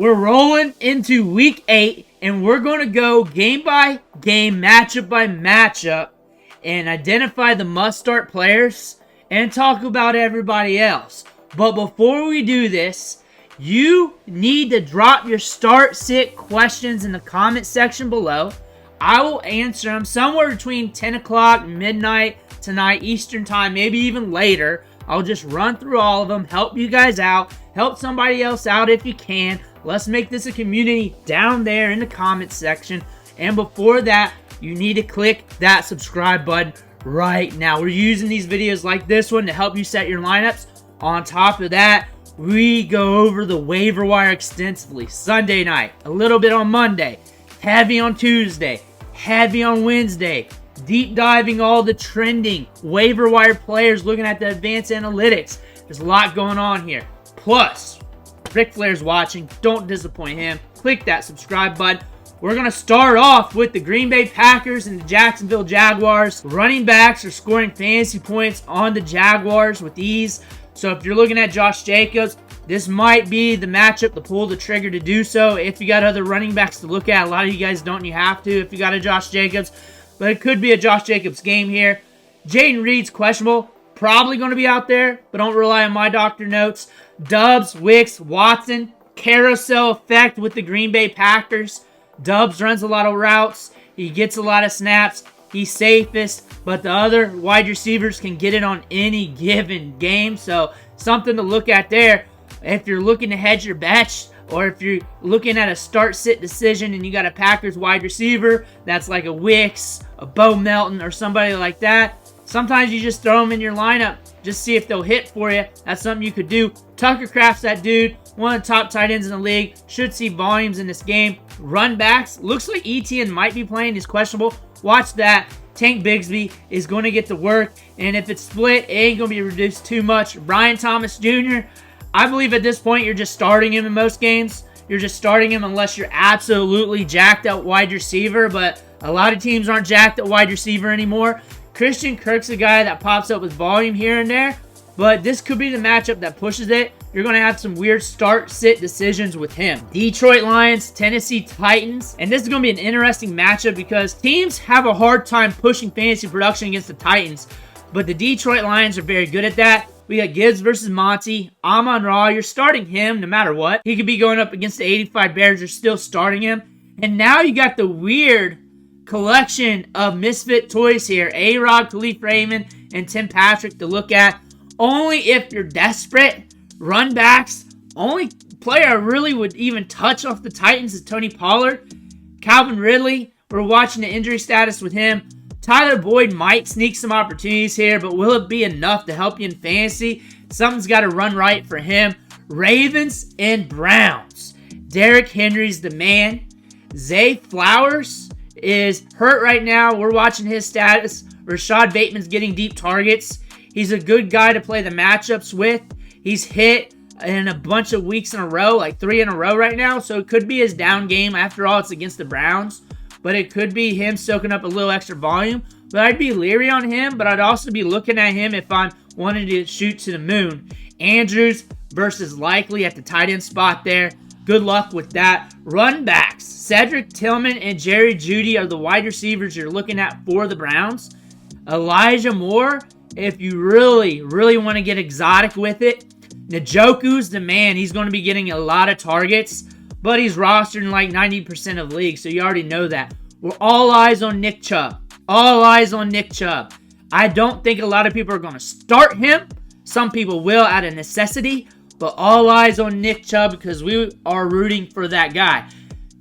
We're rolling into week 8, and we're going to go game by game, matchup by matchup, and identify the must-start players and talk about everybody else. But before we do this, you need to drop your start-sit questions in the comment section below. I will answer them somewhere between 10 o'clock, midnight, tonight, Eastern time, maybe even later. I'll just run through all of them, help you guys out, help somebody else out if you can. Let's make this a community down there in the comment section. And before that, you need to click that subscribe button right now. We're using these videos like this one to help you set your lineups. On top of that, we go over the waiver wire extensively. Sunday night, a little bit on Monday, heavy on Tuesday, heavy on Wednesday. Deep diving all the trending waiver wire players, looking at the advanced analytics. There's a lot going on here. Plus, Ric Flair's watching. Don't disappoint him. Click that subscribe button. We're going to start off with the Green Bay Packers and the Jacksonville Jaguars. Running backs are scoring fantasy points on the Jaguars with ease. So if you're looking at Josh Jacobs, this might be the matchup to pull the trigger to do so. If you got other running backs to look at, a lot of you guys don't. You have to if you got a Josh Jacobs. But it could be a Josh Jacobs game here. Jayden Reed's questionable. Probably going to be out there, but don't rely on my doctor notes. Dubs, Wicks, Watson, carousel effect with the Green Bay Packers. Dubs runs a lot of routes. He gets a lot of snaps. He's safest, but the other wide receivers can get it on any given game. So something to look at there. If you're looking to hedge your bets, or if you're looking at a start-sit decision and you got a Packers wide receiver that's like a Wicks, a Bo Melton, or somebody like that, sometimes you just throw them in your lineup. Just see if they'll hit for you. That's something you could do. Tucker Kraft's that dude. One of the top tight ends in the league. Should see volumes in this game. Run backs. Looks like Etienne might be playing. He's questionable. Watch that. Tank Bigsby is going to get to work. And if it's split, it ain't going to be reduced too much. Brian Thomas Jr., I believe at this point you're just starting him in most games. You're just starting him unless you're absolutely jacked at wide receiver. But a lot of teams aren't jacked at wide receiver anymore. Christian Kirk's a guy that pops up with volume here and there, but this could be the matchup that pushes it. You're going to have some weird start-sit decisions with him. Detroit Lions, Tennessee Titans, and this is going to be an interesting matchup because teams have a hard time pushing fantasy production against the Titans, but the Detroit Lions are very good at that. We got Gibbs versus Monty. Amon-Ra, you're starting him no matter what. He could be going up against the 85 Bears. You're still starting him. And now you got the weird collection of misfit toys here. A-Rod, Khalif Raymond, and Tim Patrick to look at. Only if you're desperate. Run backs. Only player I really would even touch off the Titans is Tony Pollard. Calvin Ridley. We're watching the injury status with him. Tyler Boyd might sneak some opportunities here, but will it be enough to help you in fantasy? Something's got to run right for him. Ravens and Browns. Derrick Henry's the man. Zay Flowers is hurt right now. We're watching his status. Rashod Bateman's getting deep targets. He's a good guy to play the matchups with. He's hit in a bunch of weeks in a row, like 3 in a row right now. So it could be his down game. After all, it's against the Browns. But it could be him soaking up a little extra volume. But I'd be leery on him. But I'd also be looking at him if I'm wanting to shoot to the moon. Andrews versus Likely at the tight end spot there. Good luck with that. Run backs. Cedric, Tillman, and Jerry Jeudy are the wide receivers you're looking at for the Browns. Elijah Moore, if you really, really want to get exotic with it. Njoku's the man. He's going to be getting a lot of targets, but he's rostered in like 90% of leagues, so you already know that. We're all eyes on Nick Chubb. All eyes on Nick Chubb. I don't think a lot of people are going to start him. Some people will out of necessity, but all eyes on Nick Chubb because we are rooting for that guy.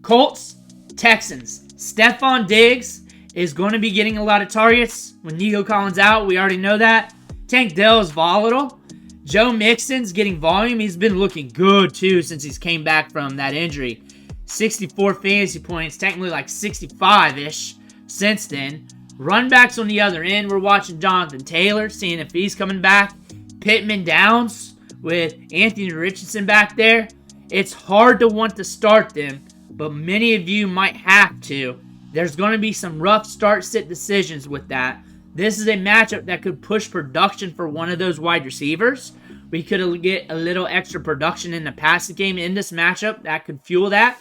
Colts, Texans. Stefon Diggs is going to be getting a lot of targets. When Nico Collins out, we already know that. Tank Dell is volatile. Joe Mixon's getting volume. He's been looking good, too, since he's came back from that injury. 64 fantasy points, technically like 65-ish since then. Run backs on the other end. We're watching Jonathan Taylor, seeing if he's coming back. Pittman Downs with Anthony Richardson back there. It's hard to want to start them, but many of you might have to. There's going to be some rough start-sit decisions with that. This is a matchup that could push production for one of those wide receivers. we could get a little extra production in the passing game in this matchup that could fuel that.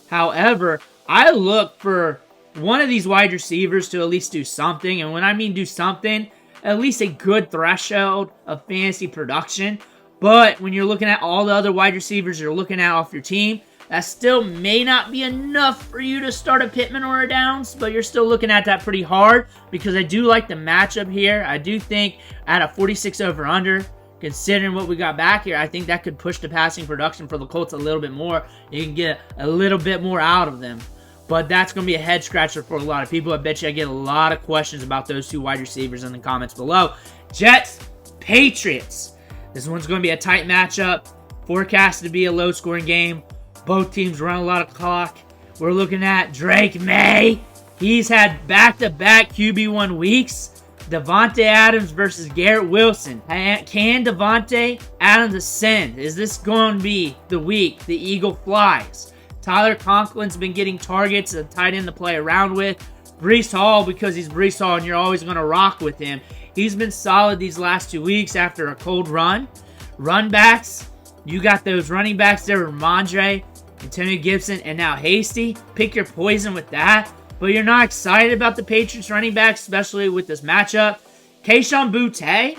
However, I look for one of these wide receivers to at least do something. And when I mean do something, at least a good threshold of fantasy production. But when you're looking at all the other wide receivers you're looking at off your team, that still may not be enough for you to start a Pittman or a Downs, but you're still looking at that pretty hard because I do like the matchup here. I do think at a 46 over-under, considering what we got back here, I think that could push the passing production for the Colts a little bit more. You can get a little bit more out of them. But that's going to be a head scratcher for a lot of people. I bet you I get a lot of questions about those two wide receivers in the comments below. Jets, Patriots. This one's going to be a tight matchup. Forecasted to be a low-scoring game. Both teams run a lot of clock. We're looking at Drake May. He's had back-to-back QB1 weeks. Davante Adams versus Garrett Wilson. Can Davante Adams ascend? Is this going to be the week the Eagle flies? Tyler Conklin's been getting targets, a tight end to play around with. Breece Hall, because he's Breece Hall and you're always going to rock with him. He's been solid these last 2 weeks after a cold run. Run backs, you got those running backs there, Rhamondre, Antonio Gibson, and now Hasty. Pick your poison with that. But you're not excited about the Patriots running backs, especially with this matchup. Kayshon Boutte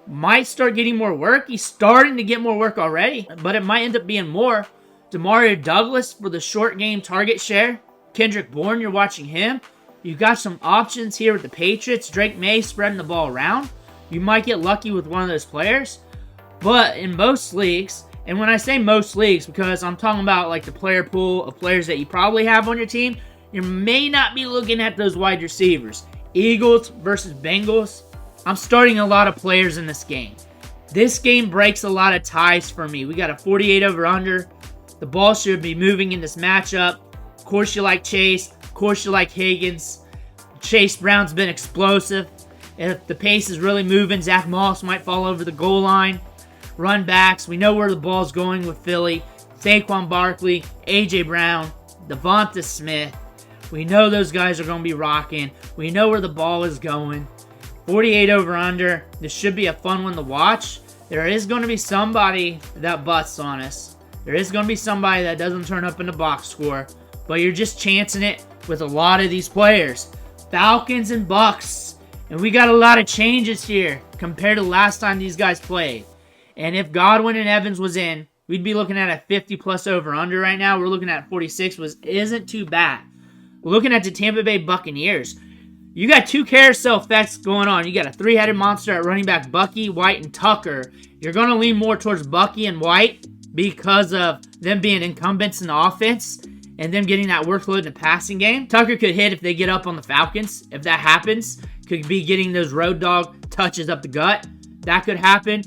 might start getting more work. He's starting to get more work already, but it might end up being more. Demario Douglas for the short game target share. Kendrick Bourne, you're watching him. You got some options here with the Patriots. Drake May spreading the ball around. You might get lucky with one of those players. But in most leagues, and when I say most leagues, because I'm talking about like the player pool of players that you probably have on your team, you may not be looking at those wide receivers. Eagles versus Bengals. I'm starting a lot of players in this game. This game breaks a lot of ties for me. We got a 48 over-under. The ball should be moving in this matchup. Of course you like Chase. Of course you like Higgins. Chase Brown's been explosive. If the pace is really moving, Zach Moss might fall over the goal line. Run backs. We know where the ball's going with Philly. Saquon Barkley, A.J. Brown, Devonta Smith. We know those guys are going to be rocking. We know where the ball is going. 48 over-under. This should be a fun one to watch. There is going to be somebody that busts on us. There is going to be somebody that doesn't turn up in the box score. But you're just chancing it with a lot of these players. Falcons and Bucks. And we got a lot of changes here compared to last time these guys played. And if Godwin and Evans was in, we'd be looking at a 50-plus over-under right now. We're looking at 46, which isn't too bad. Looking at the Tampa Bay Buccaneers, you got two carousel effects going on. You got a three-headed monster at running back Bucky, White, and Tucker. You're going to lean more towards Bucky and White because of them being incumbents in the offense and them getting that workload in the passing game. Tucker could hit if they get up on the Falcons. If that happens, could be getting those road dog touches up the gut. That could happen.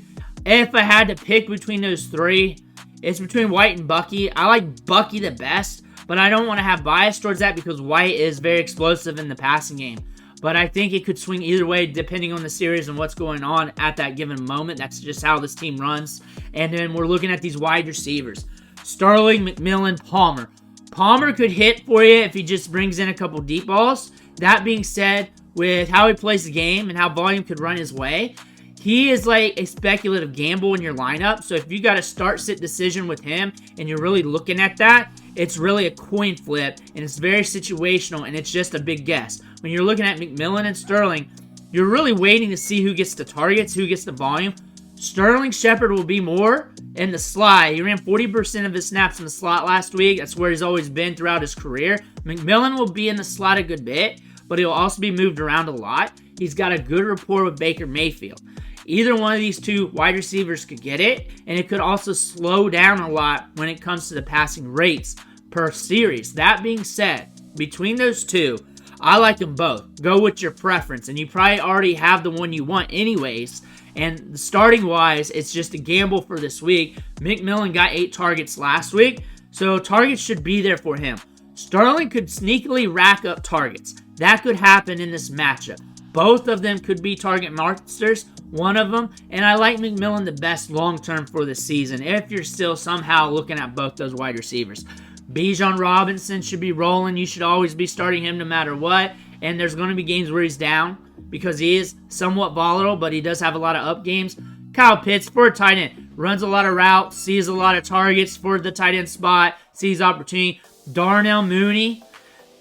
If I had to pick between those three, it's between White and Bucky. I like Bucky the best, but I don't want to have bias towards that because White is very explosive in the passing game. But I think it could swing either way depending on the series and what's going on at that given moment. That's just how this team runs. And then we're looking at these wide receivers. Sterling, McMillan, Palmer. Palmer could hit for you if he just brings in a couple deep balls. That being said, with how he plays the game and how volume could run his way, he is like a speculative gamble in your lineup. So if you got a start-sit decision with him and you're really looking at that, it's really a coin flip and it's very situational and it's just a big guess. When you're looking at McMillan and Sterling, you're really waiting to see who gets the targets, who gets the volume. Sterling Shepard will be more in the slot. He ran 40% of his snaps in the slot last week. That's where he's always been throughout his career. McMillan will be in the slot a good bit, but he'll also be moved around a lot. He's got a good rapport with Baker Mayfield. Either one of these two wide receivers could get it, and it could also slow down a lot when it comes to the passing rates per series. That being said, between those two, I like them both. Go with your preference, and you probably already have the one you want anyways. And starting-wise, it's just a gamble for this week. McMillan got 8 targets last week, so targets should be there for him. Sterling could sneakily rack up targets. That could happen in this matchup. Both of them could be target monsters, one of them, and I like McMillan the best long-term for this season if you're still somehow looking at both those wide receivers. Bijan Robinson should be rolling. You should always be starting him no matter what, and there's going to be games where he's down because he is somewhat volatile, but he does have a lot of up games. Kyle Pitts for a tight end. Runs a lot of routes, sees a lot of targets for the tight end spot, sees opportunity. Darnell Mooney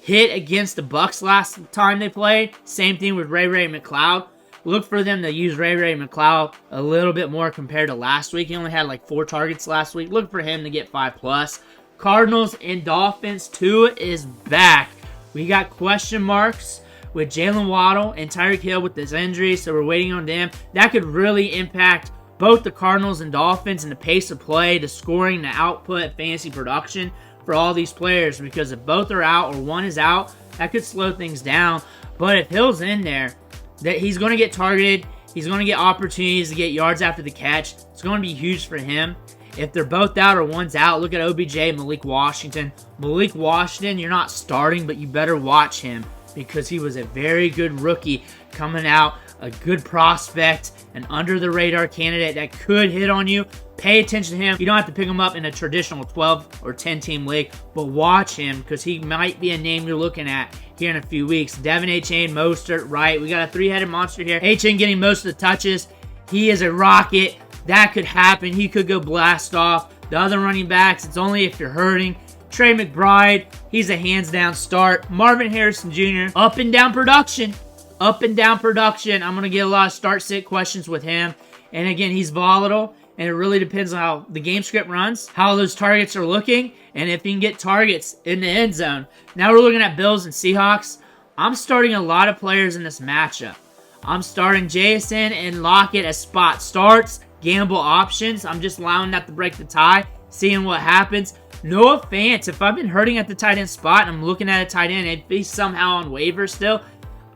hit against the Bucks last time they played. Same thing with Ray McLeod. Look for them to use Ray McLeod a little bit more compared to last week. He only had like 4 targets last week. Look for him to get 5+. Cardinals and Dolphins, Tua is back. We got question marks with Jalen Waddle and Tyreek Hill with this injury, so we're waiting on them. That could really impact both the Cardinals and Dolphins and the pace of play, the scoring, the output, fantasy production for all these players, because if both are out or one is out, that could slow things down. But if Hill's in there, that he's going to get targeted, he's going to get opportunities to get yards after the catch. It's going to be huge for him. If they're both out or one's out, look at OBJ, Malik Washington. Malik Washington, you're not starting, but you better watch him because he was a very good rookie coming out, a good prospect, an under-the-radar candidate that could hit on you. Pay attention to him. You don't have to pick him up in a traditional 12 or 10-team league, but watch him because he might be a name you're looking at here in a few weeks. Devin, Etienne, Mostert, right? We got a 3-headed monster here. Etienne getting most of the touches. He is a rocket. That could happen. He could go blast off. The other running backs, it's only if you're hurting. Trey McBride, he's a hands-down start. Marvin Harrison Jr., up and down production. Up and down production. I'm going to get a lot of start-sit questions with him. And again, he's volatile. And it really depends on how the game script runs, how those targets are looking, and if he can get targets in the end zone. Now we're looking at Bills and Seahawks. I'm starting a lot of players in this matchup. I'm starting Jason and Lockett as spot starts, gamble options. I'm just allowing that to break the tie, seeing what happens. No offense, if I've been hurting at the tight end spot and I'm looking at a tight end, if he's somehow on waiver still,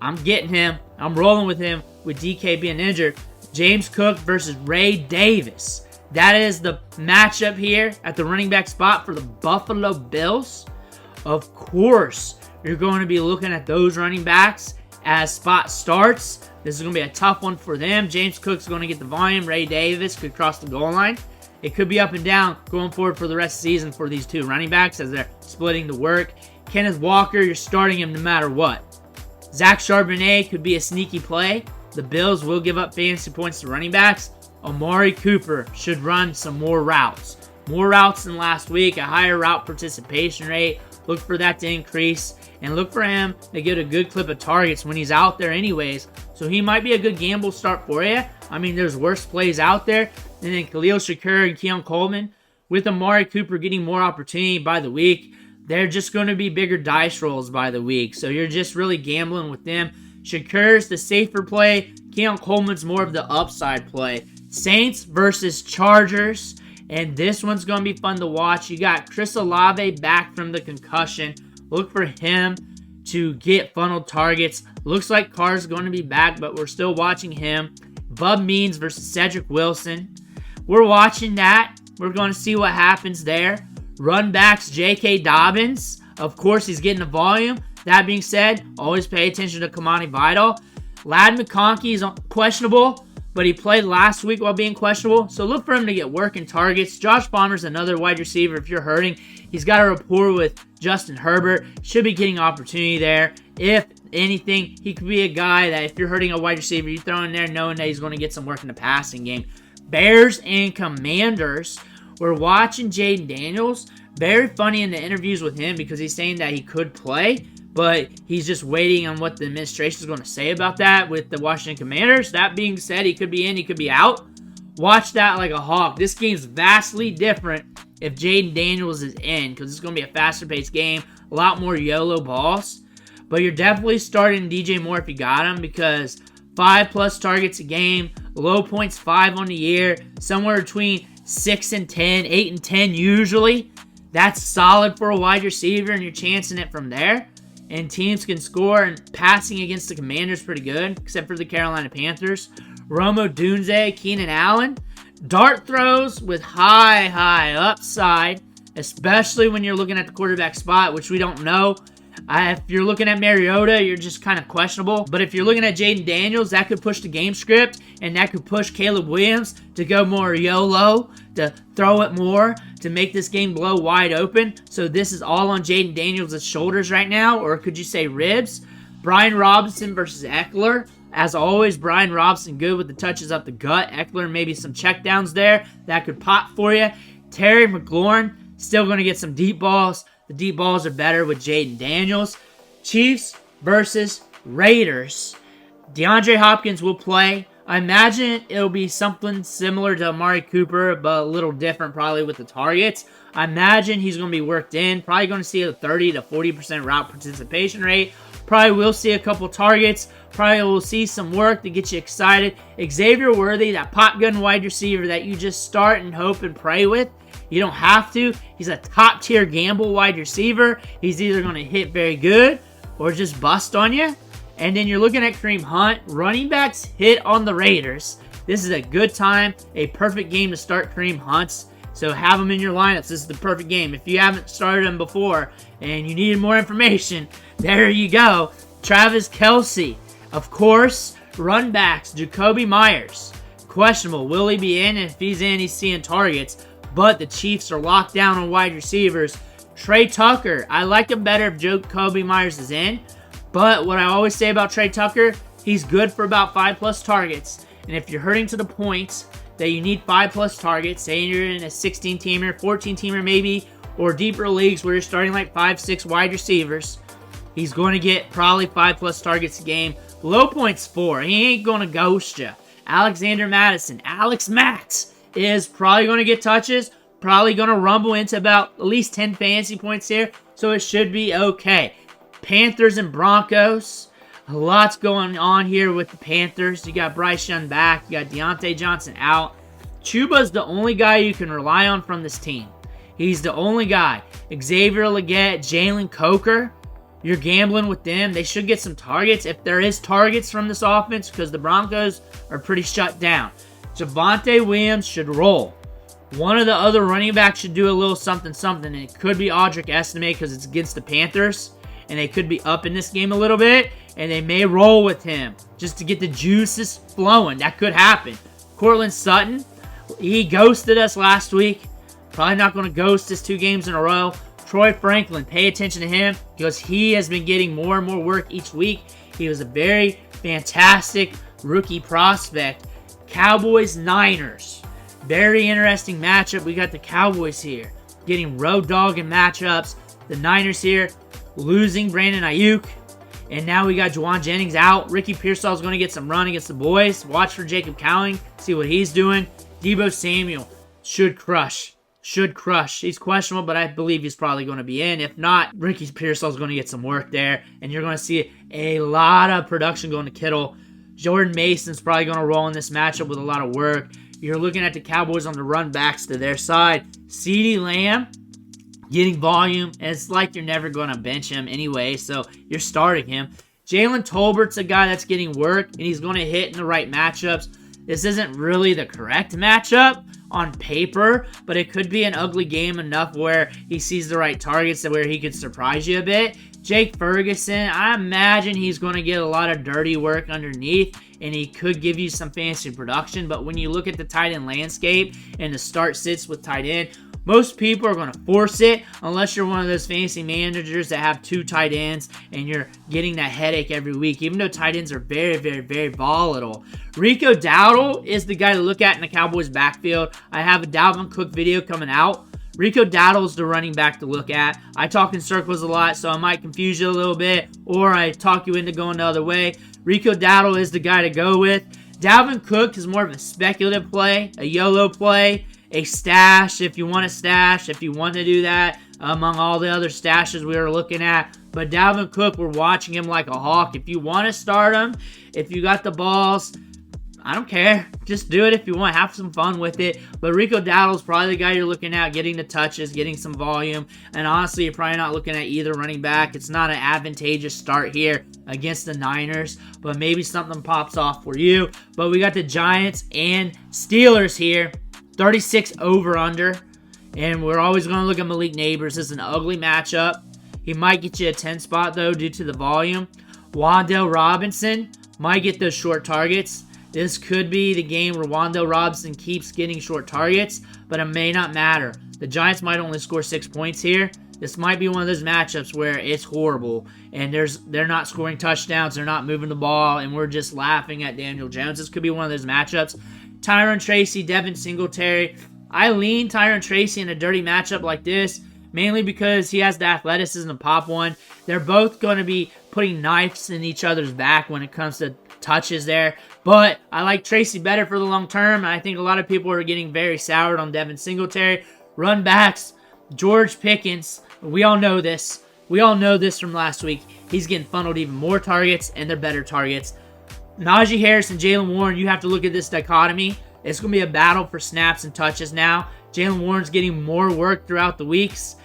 I'm getting him. I'm rolling with him with DK being injured. James Cook versus Ray Davis. That is the matchup here at the running back spot for the Buffalo Bills. Of course, you're going to be looking at those running backs as spot starts. This is going to be a tough one for them. James Cook's going to get the volume. Ray Davis could cross the goal line. It could be up and down going forward for the rest of the season for these two running backs as they're splitting the work. Kenneth Walker, you're starting him no matter what. Zach Charbonnet could be a sneaky play. The Bills will give up fantasy points to running backs. Amari Cooper should run some more routes. More routes than last week, a higher route participation rate. Look for that to increase. And look for him to get a good clip of targets when he's out there anyways. So he might be a good gamble start for you. I mean, there's worse plays out there. And then Khalil Shakir and Keon Coleman. With Amari Cooper getting more opportunity by the week, they're just going to be bigger dice rolls by the week. So you're just really gambling with them. Shakir's the safer play. Keon Coleman's more of the upside play. Saints versus Chargers. And this one's going to be fun to watch. You got Chris Olave back from the concussion. Look for him to get funneled targets. Looks like Carr's going to be back, but we're still watching him. Bub Means versus Cedric Wilson. We're watching that. We're going to see what happens there. Run backs, J.K. Dobbins. Of course, he's getting the volume. That being said, always pay attention to Kamani Vidal. Ladd McConkey is questionable, but he played last week while being questionable. So look for him to get work and targets. Josh Palmer's another wide receiver if you're hurting. He's got a rapport with Justin Herbert. Should be getting opportunity there. If anything, he could be a guy that if you're hurting a wide receiver, you throw in there knowing that he's going to get some work in the passing game. Bears and Commanders. We're watching Jayden Daniels. Very funny in the interviews with him because he's saying that he could play, but he's just waiting on what the administration is going to say about that with the Washington Commanders. That being said, he could be in, he could be out. Watch that like a hawk. This game's vastly different if Jayden Daniels is in because it's going to be a faster-paced game, a lot more YOLO balls. But you're definitely starting DJ Moore if you got him because 5+ targets a game, low points 5 on the year, somewhere between 6 and 10, 8 and 10 usually. That's solid for a wide receiver, and you're chancing it from there. And teams can score, and passing against the Commanders pretty good, except for the Carolina Panthers. Romo Dunze, Keenan Allen. Dart throws with high upside, especially when you're looking at the quarterback spot, which we don't know. If you're looking at Mariota, you're just kind of questionable. But if you're looking at Jayden Daniels, that could push the game script, and that could push Caleb Williams to go more YOLO, to throw it more, to make this game blow wide open. So this is all on Jayden Daniels' shoulders right now, or could you say ribs? Brian Robinson versus Eckler. As always, Brian Robson good with the touches up the gut. Eckler, maybe some checkdowns there. That could pop for you. Terry McLaurin, still going to get some deep balls. The deep balls are better with Jayden Daniels. Chiefs versus Raiders. DeAndre Hopkins will play. I imagine it'll be something similar to Amari Cooper, but a little different probably with the targets. I imagine he's going to be worked in. Probably going to see a 30 to 40% route participation rate. Probably will see a couple targets. Probably will see some work to get you excited. Xavier Worthy, that pop gun wide receiver that you just start and hope and pray with. You don't have to. He's a top tier gamble wide receiver. He's either going to hit very good or just bust on you. And then you're looking at Kareem Hunt. Running backs hit on the Raiders. This is a good time, a perfect game to start Kareem Hunt. So have him in your lineups. This is the perfect game. If you haven't started him before and you needed more information, there you go. Travis Kelce. Of course, run backs. Jacoby Myers. Questionable. Will he be in? And if he's in, he's seeing targets. But the Chiefs are locked down on wide receivers. Trey Tucker. I like him better if Jacoby Myers is in. But what I always say about Trey Tucker, he's good for about 5+ targets. And if you're hurting to the point that you need 5+ targets, say you're in a 16-teamer, 14-teamer maybe, or deeper leagues where you're starting like 5-6 wide receivers, he's going to get probably 5+ targets a game. Low point's 4. He ain't going to ghost you. Alexander Madison, Alex Max, is probably going to get touches, probably going to rumble into about at least 10 fantasy points here, so it should be okay. Panthers and Broncos. A lot's going on here with the Panthers. You got Bryce Young back. You got Deontay Johnson out. Chuba's the only guy you can rely on from this team. He's the only guy. Xavier Legette, Jalen Coker. You're gambling with them. They should get some targets if there is targets from this offense because the Broncos are pretty shut down. Javonte Williams should roll. One of the other running backs should do a little something, and it could be Audric Estime because it's against the Panthers. And they could be up in this game a little bit, and they may roll with him just to get the juices flowing. That could happen. Cortland Sutton, he ghosted us last week. Probably not going to ghost us 2 games in a row. Troy Franklin, pay attention to him because he has been getting more and more work each week. He was a very fantastic rookie prospect. Cowboys-Niners. Very interesting matchup. We got the Cowboys here getting road dog in matchups. The Niners here losing Brandon Ayuk. And now we got Juwan Jennings out. Ricky Pearsall is going to get some run against the boys. Watch for Jacob Cowing. See what he's doing. Deebo Samuel should crush. He's questionable, but I believe he's probably going to be in. If not, Ricky Pearsall is going to get some work there. And you're going to see a lot of production going to Kittle. Jordan Mason's probably going to roll in this matchup with a lot of work. You're looking at the Cowboys on the run backs to their side. CeeDee Lamb getting volume, and it's like you're never going to bench him anyway, so you're starting him. Jalen Tolbert's a guy that's getting work, and he's going to hit in the right matchups. This isn't really the correct matchup on paper, but it could be an ugly game enough where he sees the right targets where he could surprise you a bit. Jake Ferguson, I imagine he's going to get a lot of dirty work underneath, and he could give you some fantasy production, but when you look at the tight end landscape and the start sits with tight end, most people are going to force it unless you're one of those fantasy managers that have 2 tight ends and you're getting that headache every week, even though tight ends are very, very, very volatile. Rico Dowdle is the guy to look at in the Cowboys backfield. I have a Dalvin Cook video coming out. Rico Dowdle is the running back to look at. I talk in circles a lot, so I might confuse you a little bit, or I talk you into going the other way. Rico Dowdle is the guy to go with. Dalvin Cook is more of a speculative play, a YOLO play, a stash if you want a stash, if you want to do that, among all the other stashes we were looking at. But Dalvin Cook, we're watching him like a hawk. If you want to start him, if you got the balls, I don't care. Just do it if you want. Have some fun with it. But Rico Dowdle's probably the guy you're looking at, getting the touches, getting some volume. And honestly, you're probably not looking at either running back. It's not an advantageous start here against the Niners. But maybe something pops off for you. But we got the Giants and Steelers here. 36 over-under. And we're always going to look at Malik Neighbors. This is an ugly matchup. He might get you a 10 spot, though, due to the volume. Wan'Dale Robinson might get those short targets. This could be the game where Wan'Dale Robinson keeps getting short targets, but it may not matter. The Giants might only score 6 points here. this might be one of those matchups where it's horrible and they're not scoring touchdowns, they're not moving the ball, and we're just laughing at Daniel Jones. This could be one of those matchups. Tyron Tracy, Devin Singletary. I lean Tyron Tracy in a dirty matchup like this, mainly because he has the athleticism to pop one. They're both going to be putting knives in each other's back when it comes to touches there. But I like Tracy better for the long term. I think a lot of people are getting very soured on Devin Singletary. Run backs, George Pickens. We all know this. We all know this from last week. He's getting funneled even more targets, and they're better targets. Najee Harris and Jaylen Warren, you have to look at this dichotomy. It's going to be a battle for snaps and touches now. Jaylen Warren's getting more work throughout the weeks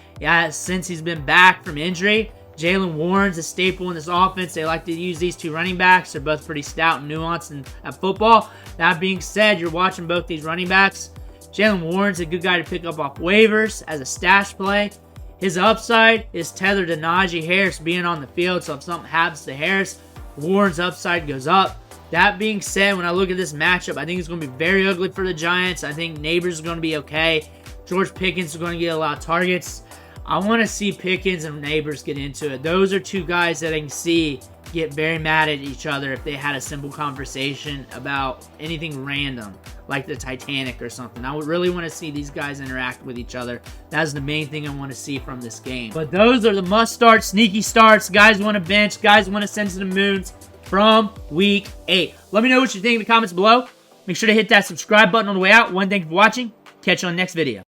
since he's been back from injury. Jaylen Warren's a staple in this offense. They like to use these two running backs. They're both pretty stout and nuanced at football. That being said, you're watching both these running backs. Jaylen Warren's a good guy to pick up off waivers as a stash play. His upside is tethered to Najee Harris being on the field, so if something happens to Harris, Warren's upside goes up. That being said, when I look at this matchup, I think it's going to be very ugly for the Giants. I think Neighbors is going to be okay. George Pickens is going to get a lot of targets. I want to see Pickens and Neighbors get into it. Those are two guys that I can see get very mad at each other if they had a simple conversation about anything random, like the Titanic or something. I would really want to see these guys interact with each other. That's the main thing I want to see from this game. But those are the must-start, sneaky starts. Guys want to bench. Guys want to send to the moons from Week 8. Let me know what you think in the comments below. Make sure to hit that subscribe button on the way out. Thank you for watching. Catch you on the next video.